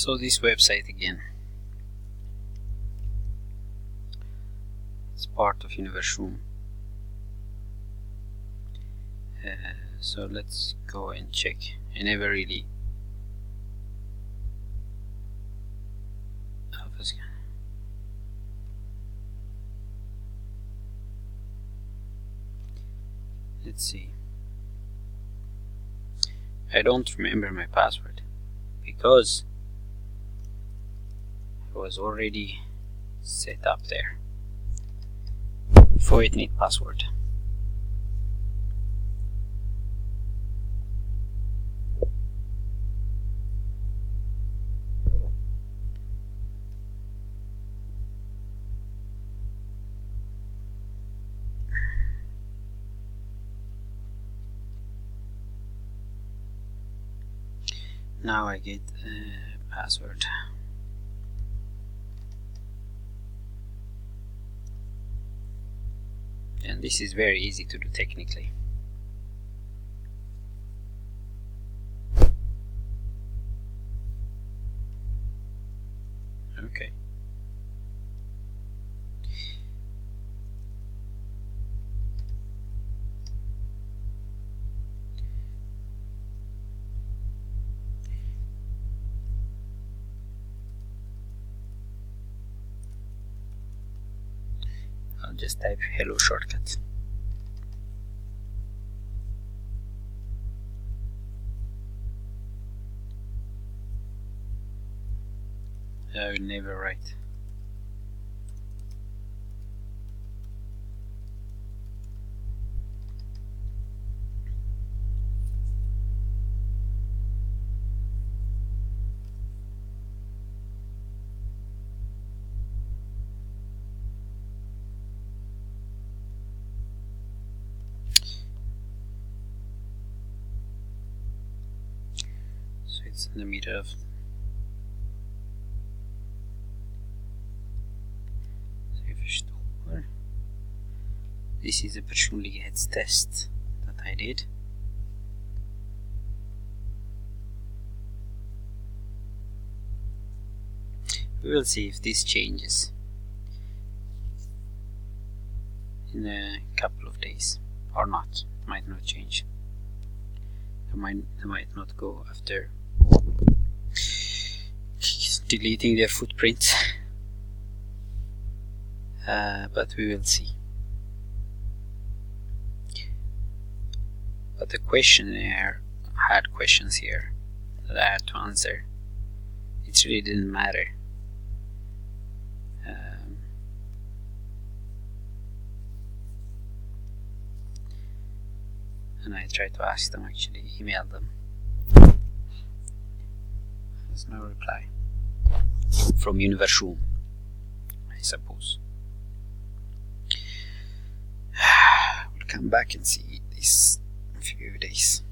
So this website again, it's part of Universum. So let's go and check. I never really let's see. I don't remember my password because it was already set up there. Void need password. Now I get a password. And this is very easy to do technically. Okay. I'll just type hello shortcut. I will never write. So it's in the middle of this is a persoonlijkheidstest that I did. We will see if this changes in a couple of days or not. It might not change. It might not go after deleting their footprints. But we will see. But the questionnaire had questions here that I had to answer. It really didn't matter. And I tried to ask them, actually email them. There's no reply from Universum, I suppose. We'll come back and see this in a few days.